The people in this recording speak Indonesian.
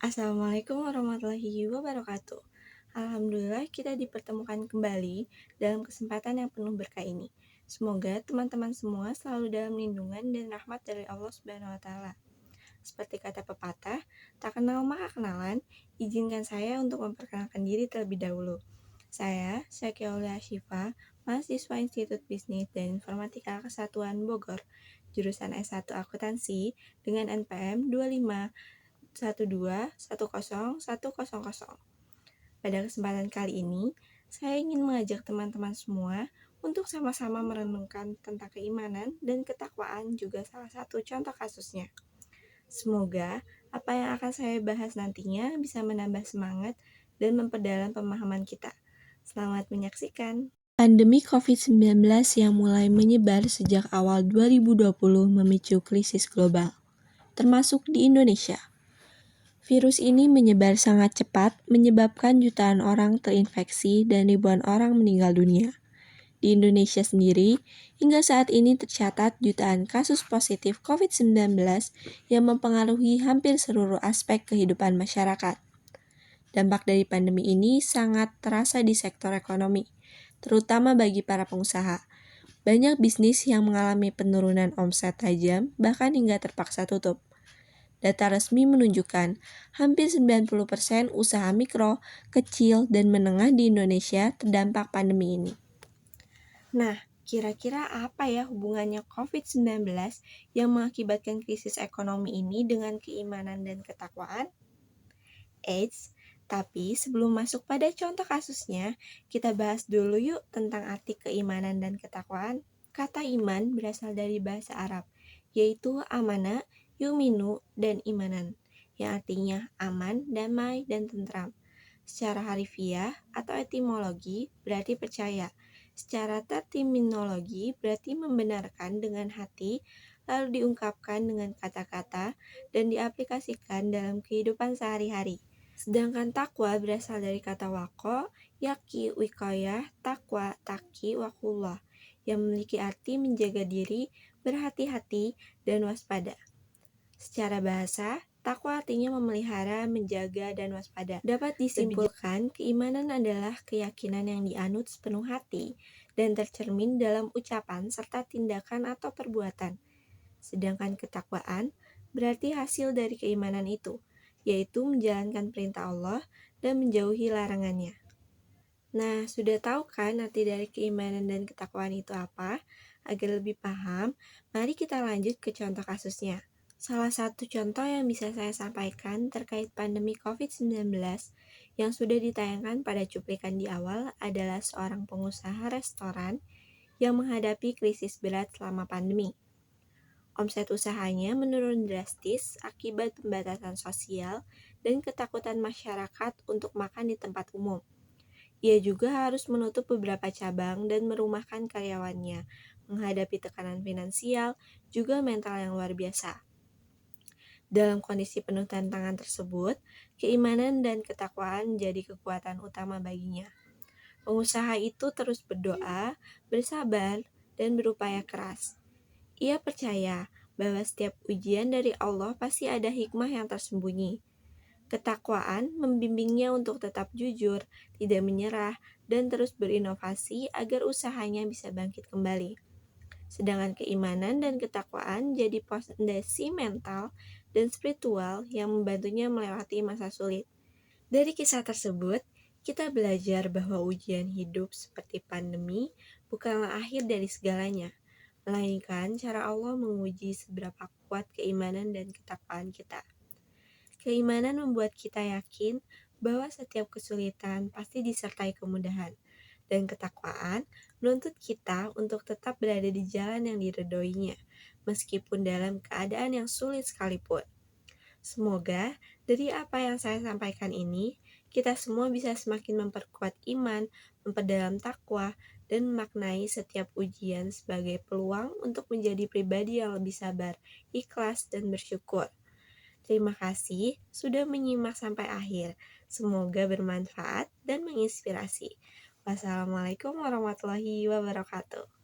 Assalamualaikum warahmatullahi wabarakatuh. Alhamdulillah kita dipertemukan kembali dalam kesempatan yang penuh berkah ini. Semoga teman-teman semua selalu dalam lindungan dan rahmat dari Allah Subhanahu wa taala. Seperti kata pepatah, tak kenal maka kenalan, izinkan saya untuk memperkenalkan diri terlebih dahulu. Saya, Syakya Aulia Syifa, mahasiswa Institut Bisnis dan Informatika Kesatuan Bogor, jurusan S1 Akuntansi dengan NPM 2512101000. Pada kesempatan kali ini, saya ingin mengajak teman-teman semua untuk sama-sama merenungkan tentang keimanan dan ketakwaan juga salah satu contoh kasusnya. Semoga apa yang akan saya bahas nantinya bisa menambah semangat dan memperdalam pemahaman kita. Selamat menyaksikan. Pandemi COVID-19 yang mulai menyebar sejak awal 2020 memicu krisis global, termasuk di Indonesia. Virus ini menyebar sangat cepat, menyebabkan jutaan orang terinfeksi dan ribuan orang meninggal dunia. Di Indonesia sendiri, hingga saat ini tercatat jutaan kasus positif COVID-19 yang mempengaruhi hampir seluruh aspek kehidupan masyarakat. Dampak dari pandemi ini sangat terasa di sektor ekonomi, terutama bagi para pengusaha. Banyak bisnis yang mengalami penurunan omset tajam, bahkan hingga terpaksa tutup. Data resmi menunjukkan hampir 90% usaha mikro, kecil, dan menengah di Indonesia terdampak pandemi ini. Nah, kira-kira apa ya hubungannya COVID-19 yang mengakibatkan krisis ekonomi ini dengan keimanan dan ketakwaan? Eits, tapi sebelum masuk pada contoh kasusnya, kita bahas dulu yuk tentang arti keimanan dan ketakwaan. Kata iman berasal dari bahasa Arab, yaitu amana, yuminu, dan imanan, yang artinya aman, damai, dan tentram. Secara harfiah atau etimologi berarti percaya. Secara terminologi berarti membenarkan dengan hati, lalu diungkapkan dengan kata-kata dan diaplikasikan dalam kehidupan sehari-hari. Sedangkan takwa berasal dari kata wako, yaki, wikoyah, takwa, taki, wakullah, yang memiliki arti menjaga diri, berhati-hati, dan waspada. Secara bahasa, takwa artinya memelihara, menjaga, dan waspada. Dapat disimpulkan, keimanan adalah keyakinan yang dianut sepenuh hati dan tercermin dalam ucapan serta tindakan atau perbuatan. Sedangkan ketakwaan berarti hasil dari keimanan itu, yaitu menjalankan perintah Allah dan menjauhi larangannya. Nah, sudah tahu kan arti dari keimanan dan ketakwaan itu apa? Agar lebih paham, mari kita lanjut ke contoh kasusnya. Salah satu contoh yang bisa saya sampaikan terkait pandemi COVID-19 yang sudah ditayangkan pada cuplikan di awal adalah seorang pengusaha restoran yang menghadapi krisis berat selama pandemi. Omset usahanya menurun drastis akibat pembatasan sosial dan ketakutan masyarakat untuk makan di tempat umum. Ia juga harus menutup beberapa cabang dan merumahkan karyawannya, menghadapi tekanan finansial, juga mental yang luar biasa. Dalam kondisi penuh tantangan tersebut, keimanan dan ketakwaan menjadi kekuatan utama baginya. Pengusaha itu terus berdoa, bersabar, dan berupaya keras. Ia percaya bahwa setiap ujian dari Allah pasti ada hikmah yang tersembunyi. Ketakwaan membimbingnya untuk tetap jujur, tidak menyerah, dan terus berinovasi agar usahanya bisa bangkit kembali. Sedangkan keimanan dan ketakwaan jadi fondasi mental dan spiritual yang membantunya melewati masa sulit. Dari kisah tersebut, kita belajar bahwa ujian hidup seperti pandemi bukanlah akhir dari segalanya, melainkan cara Allah menguji seberapa kuat keimanan dan ketakwaan kita. Keimanan membuat kita yakin bahwa setiap kesulitan pasti disertai kemudahan, dan ketakwaan menuntut kita untuk tetap berada di jalan yang diridhoinya, meskipun dalam keadaan yang sulit sekalipun. Semoga dari apa yang saya sampaikan ini, kita semua bisa semakin memperkuat iman, memperdalam takwa, dan memaknai setiap ujian sebagai peluang untuk menjadi pribadi yang lebih sabar, ikhlas, dan bersyukur. Terima kasih sudah menyimak sampai akhir. Semoga bermanfaat dan menginspirasi. Wassalamualaikum warahmatullahi wabarakatuh.